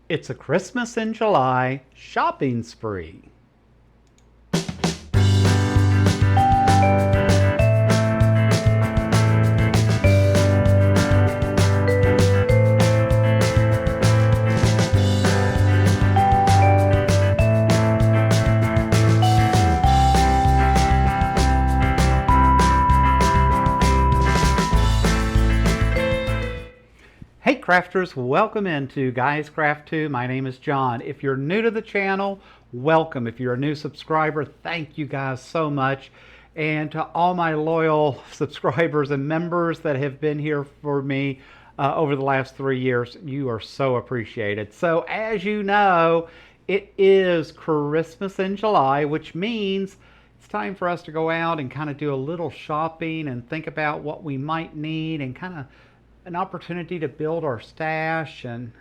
It's a Christmas in July shopping spree. Hey crafters, welcome into Guys Craft 2. My name is John. If you're new to the channel, welcome. If you're a new subscriber, thank you guys so much. And to all my loyal subscribers and members that have been here for me over the last 3 years, you are so appreciated. So as you know, it is Christmas in July, which means it's time for us to go out and kind of do a little shopping and think about what we might need and kind of an opportunity to build our stash. And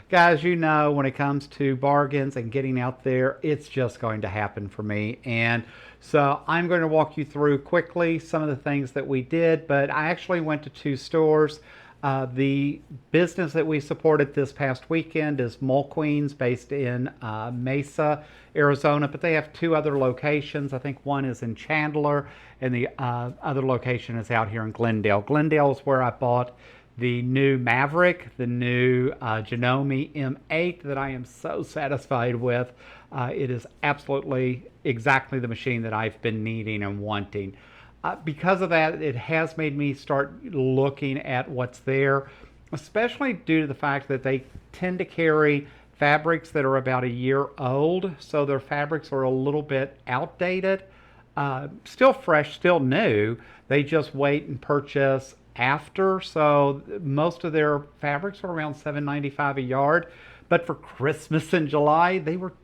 guys, you know, when it comes to bargains and getting out there, it's just going to happen for me. And so I'm going to walk you through quickly some of the things that we did, but I actually went to 2 stores. The business that we supported this past weekend is Mulqueen's, based in Mesa, Arizona, but they have 2 other locations. I think one is in Chandler and the other location is out here in Glendale. Glendale is where I bought the new Maverick, the new Janome M8 that I am so satisfied with. It is absolutely exactly the machine that I've been needing and wanting. Because of that, it has made me start looking at what's there, especially due to the fact that they tend to carry fabrics that are about a year old, so their fabrics are a little bit outdated. Still fresh, still new. They just wait and purchase after, so most of their fabrics are around $7.95 a yard. But for Christmas in July, they were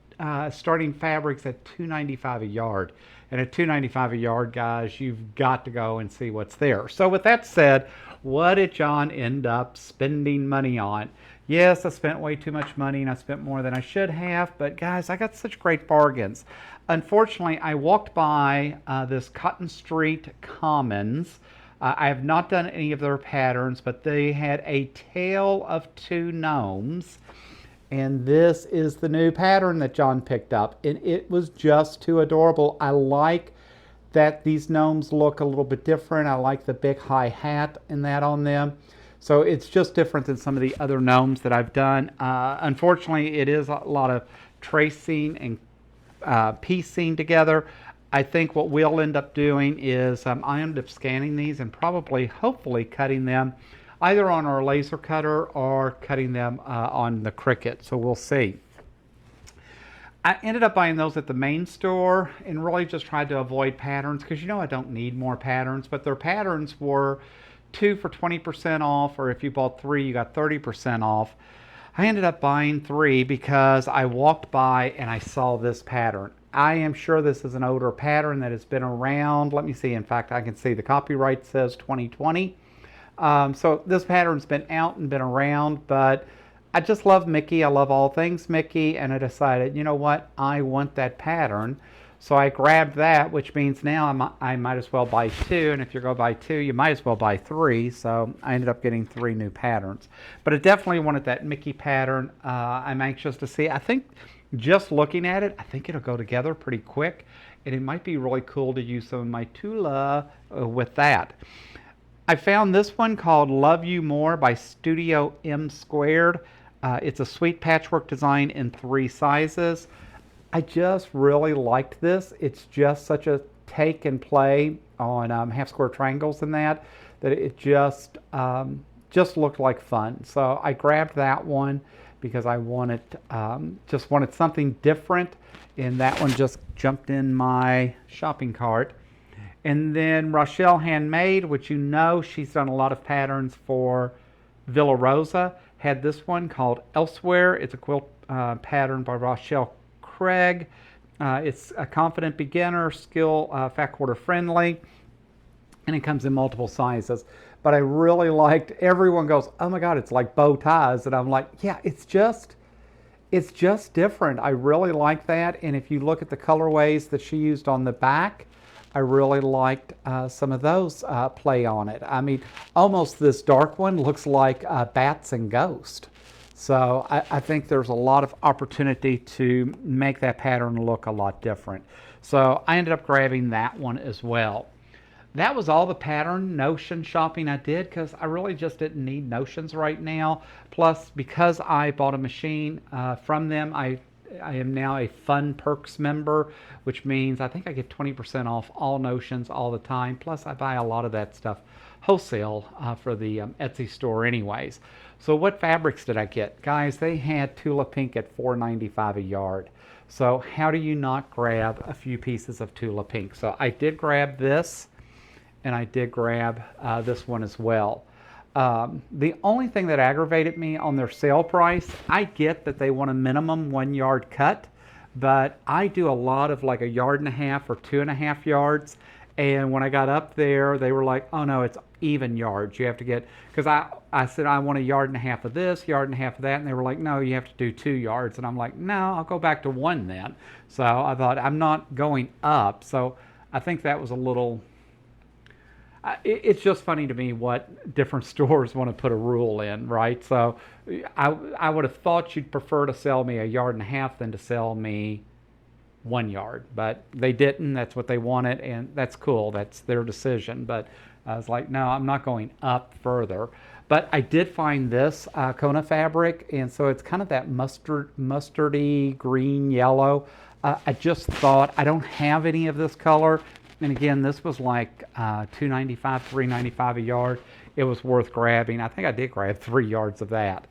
starting fabrics at $2.95 a yard. And at $2.95 a yard, guys, you've got to go and see what's there. So with that said, what did John end up spending money on? Yes, I spent way too much money and I spent more than I should have, but guys, I got such great bargains. Unfortunately, I walked by this Cotton Street Commons. I have not done any of their patterns, but they had a Tale of Two Gnomes. And this is the new pattern that John picked up. And it was just too adorable. I like that these gnomes look a little bit different. I like the big high hat and that on them. So it's just different than some of the other gnomes that I've done. Unfortunately, it is a lot of tracing and piecing together. I think what we'll end up doing is I end up scanning these and probably, hopefully, cutting them either on our laser cutter or cutting them on the Cricut. So we'll see. I ended up buying those at the main store and really just tried to avoid patterns because, you know, I don't need more patterns, but their patterns were 2 for 20% off, or if you bought 3, you got 30% off. I ended up buying 3 because I walked by and I saw this pattern. I am sure this is an older pattern that has been around. Let me see. In fact, I can see the copyright says 2020. So this pattern's been out and been around, but I just love Mickey. I love all things Mickey, and I decided, you know what, I want that pattern. So I grabbed that, which means now I might as well buy 2, and if you're going to buy 2, you might as well buy 3. So I ended up getting 3 new patterns. But I definitely wanted that Mickey pattern. I'm anxious to see. I think just looking at it, I think it'll go together pretty quick, and it might be really cool to use some of my Tula with that. I found this one called Love You More by Studio M Squared. It's a sweet patchwork design in 3 sizes. I just really liked this. It's just such a take and play on half square triangles and that it just looked like fun. So I grabbed that one because I wanted just wanted something different, and that one just jumped in my shopping cart. And then Rochelle Handmade, which you know she's done a lot of patterns for Villa Rosa, had this one called Elsewhere. It's a quilt pattern by Rochelle Craig. It's a confident beginner, skill, fat quarter friendly, and it comes in multiple sizes. But I really liked, everyone goes, oh my God, it's like bow ties. And I'm like, yeah, it's just different. I really like that. And if you look at the colorways that she used on the back, I really liked some of those play on it. I mean, almost this dark one looks like Bats and Ghost. So I think there's a lot of opportunity to make that pattern look a lot different. So I ended up grabbing that one as well. That was all the pattern notion shopping I did because I really just didn't need notions right now. Plus, because I bought a machine from them, I am now a Fun Perks member, which means I think I get 20% off all notions all the time. Plus, I buy a lot of that stuff wholesale for the Etsy store anyways. So what fabrics did I get? Guys, they had Tula Pink at $4.95 a yard. So how do you not grab a few pieces of Tula Pink? So I did grab this, and I did grab this one as well. The only thing that aggravated me on their sale price, I get that they want a minimum 1 yard cut, but I do a lot of like a yard and a half or 2.5 yards. And when I got up there, they were like, oh no, it's even yards. You have to get, because I said, I want a yard and a half of this, yard and a half of that. And they were like, no, you have to do 2 yards. And I'm like, no, I'll go back to 1 then. So I thought, I'm not going up. So I think that was a little, it's just funny to me what different stores want to put a rule in, right? So I would have thought you'd prefer to sell me a yard and a half than to sell me 1 yard, but they didn't. That's what they wanted, and that's cool. That's their decision. But I was like, no, I'm not going up further. But I did find this Kona fabric, and so it's kind of that mustardy green yellow. I just thought I don't have any of this color. And again, this was like $2.95, $3.95 a yard. It was worth grabbing. I think I did grab 3 yards of that.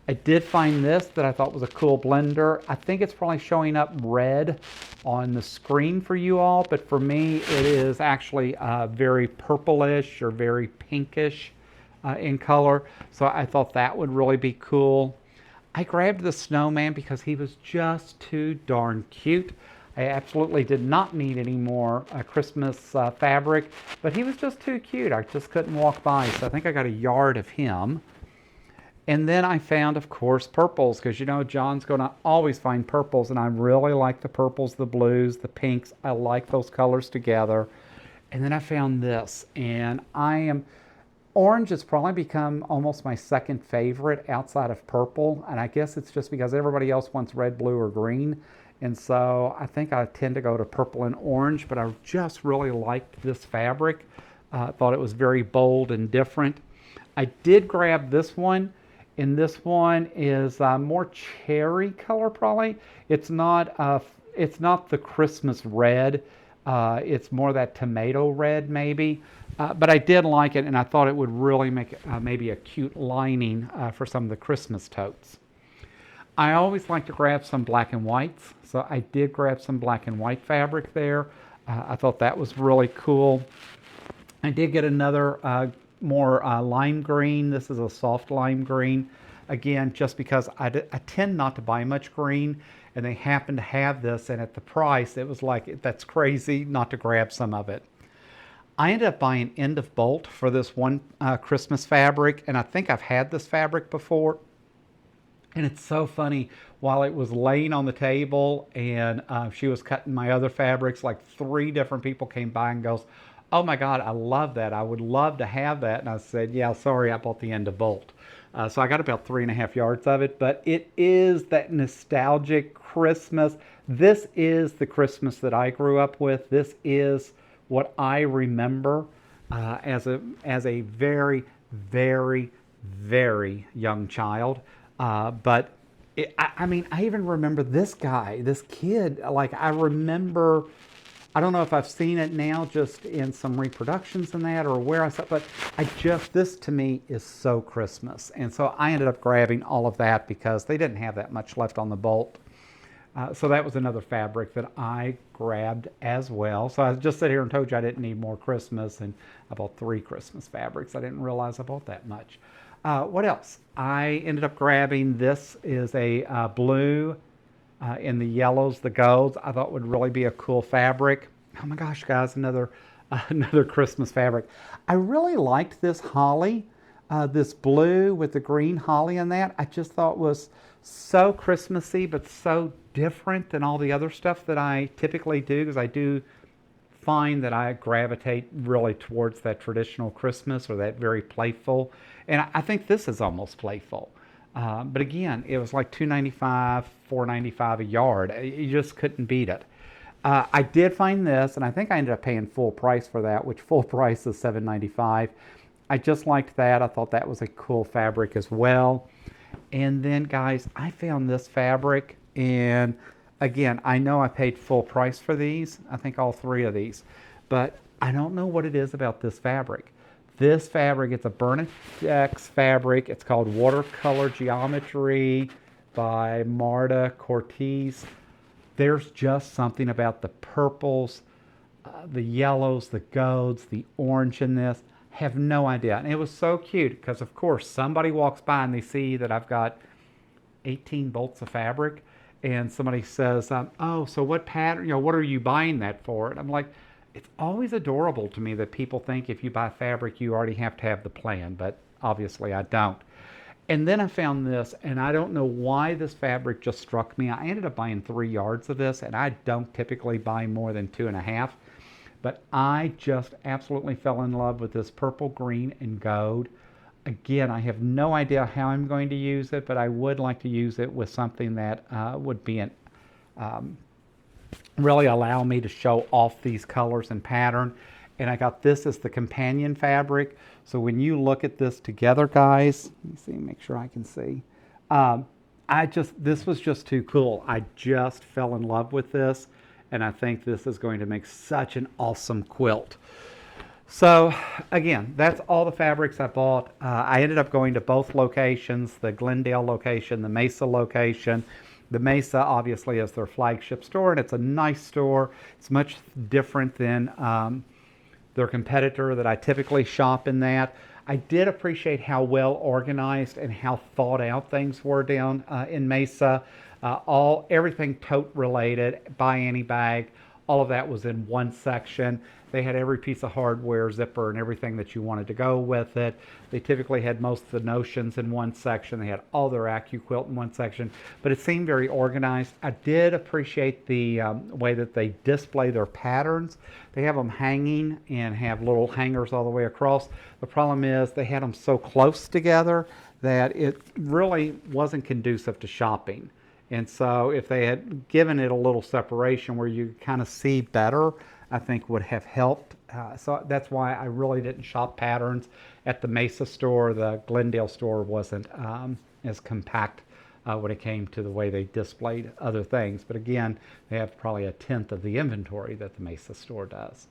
I did find this that I thought was a cool blender. I think it's probably showing up red on the screen for you all, but for me it is actually very purplish or very pinkish in color. So I thought that would really be cool. I grabbed the snowman because he was just too darn cute. I absolutely did not need any more Christmas fabric, but he was just too cute. I just couldn't walk by, so I think I got a yard of him. And then I found, of course, purples, because you know John's going to always find purples, and I really like the purples, the blues, the pinks. I like those colors together. And then I found this, and orange has probably become almost my second favorite outside of purple, and I guess it's just because everybody else wants red, blue, or green. And so I think I tend to go to purple and orange, but I just really liked this fabric. Thought it was very bold and different. I did grab this one, and this one is more cherry color probably. It's not the Christmas red. It's more that tomato red maybe. But I did like it, and I thought it would really make maybe a cute lining for some of the Christmas totes. I always like to grab some black and whites, so I did grab some black and white fabric there. I thought that was really cool. I did get another more lime green. This is a soft lime green. Again, just because I tend not to buy much green, and they happen to have this, and at the price, it was like, that's crazy not to grab some of it. I ended up buying End of Bolt for this one Christmas fabric, and I think I've had this fabric before. And it's so funny, while it was laying on the table and she was cutting my other fabrics, like 3 different people came by and goes, oh my God, I love that. I would love to have that. And I said, yeah, sorry, I bought the End of Bolt. So I got about 3.5 yards of it, but it is that nostalgic Christmas. This is the Christmas that I grew up with. This is what I remember as a very, very, very young child. But I mean, I even remember this guy, this kid, like I remember, I don't know if I've seen it now just in some reproductions and that or where I saw it, but this to me is so Christmas. And so I ended up grabbing all of that because they didn't have that much left on the Bolt. So that was another fabric that I grabbed as well. So I just sat here and told you I didn't need more Christmas, and I bought 3 Christmas fabrics. I didn't realize I bought that much. What else? I ended up grabbing, this is a blue in the yellows, the golds. I thought would really be a cool fabric. Oh my gosh, guys, another Christmas fabric. I really liked this holly, this blue with the green holly in that. I just thought was so Christmassy, but so different than all the other stuff that I typically do, because I do find that I gravitate really towards that traditional Christmas or that very playful. And I think this is almost playful. But again, it was like $2.95, $4.95 a yard. You just couldn't beat it. I did find this, and I think I ended up paying full price for that, which full price is $7.95. I just liked that. I thought that was a cool fabric as well. And then, guys, I found this fabric, and again, I know I paid full price for these. I think all three of these, but I don't know what it is about this fabric. This fabric, it's a Bernette fabric. It's called Watercolor Geometry by Marta Cortez. There's just something about the purples, the yellows, the golds, the orange in this. Have no idea. And it was so cute because, of course, somebody walks by and they see that I've got 18 bolts of fabric. And somebody says, oh, so what pattern, what are you buying that for? And I'm like, it's always adorable to me that people think if you buy fabric, you already have to have the plan. But obviously I don't. And then I found this, and I don't know why this fabric just struck me. I ended up buying 3 yards of this, and I don't typically buy more than 2.5. But I just absolutely fell in love with this purple, green, and gold. Again, I have no idea how I'm going to use it, but I would like to use it with something that would be really allow me to show off these colors and pattern. And I got this as the companion fabric. So when you look at this together, guys, let me see, make sure I can see. This was just too cool. I just fell in love with this, and I think this is going to make such an awesome quilt. So again, that's all the fabrics I bought. I ended up going to both locations, the Glendale location, the Mesa location. The Mesa obviously is their flagship store, and it's a nice store. It's much different than their competitor that I typically shop in that. I did appreciate how well organized and how thought out things were down in Mesa. Everything tote related, buy any bag, all of that was in one section. They had every piece of hardware, zipper, and everything that you wanted to go with it. They typically had most of the notions in one section. They had all their AccuQuilt in one section, but it seemed very organized. I did appreciate the way that they display their patterns. They have them hanging and have little hangers all the way across. The problem is they had them so close together that it really wasn't conducive to shopping. And so if they had given it a little separation where you kind of see better, I think would have helped. So that's why I really didn't shop patterns at the Mesa store. The Glendale store wasn't as compact when it came to the way they displayed other things. But again, they have probably 1/10 of the inventory that the Mesa store does.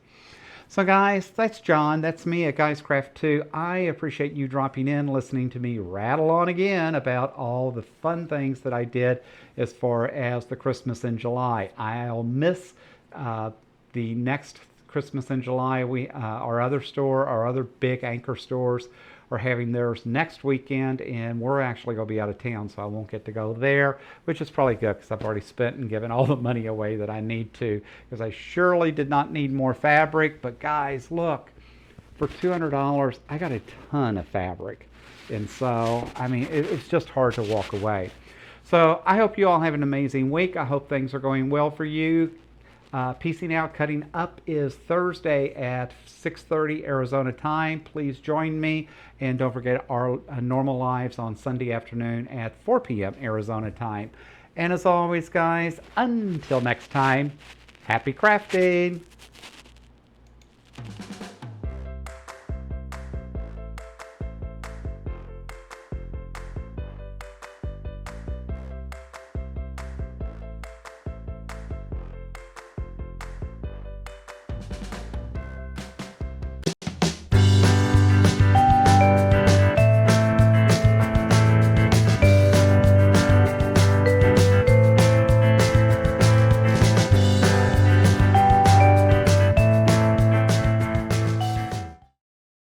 So guys, that's John. That's me at Guys Craft 2. I appreciate you dropping in, listening to me rattle on again about all the fun things that I did as far as the Christmas in July. I'll miss the next Christmas in July. Our other big anchor stores are having theirs next weekend, and we're actually going to be out of town, so I won't get to go there, which is probably good because I've already spent and given all the money away that I need to, because I surely did not need more fabric. But guys, look, for $200, I got a ton of fabric, and so, I mean, it's just hard to walk away. So I hope you all have an amazing week. I hope things are going well for you. Piecing out, cutting up is Thursday at 6:30 Arizona time. Please join me. And don't forget our normal lives on Sunday afternoon at 4 p.m. Arizona time. And as always, guys, until next time, happy crafting.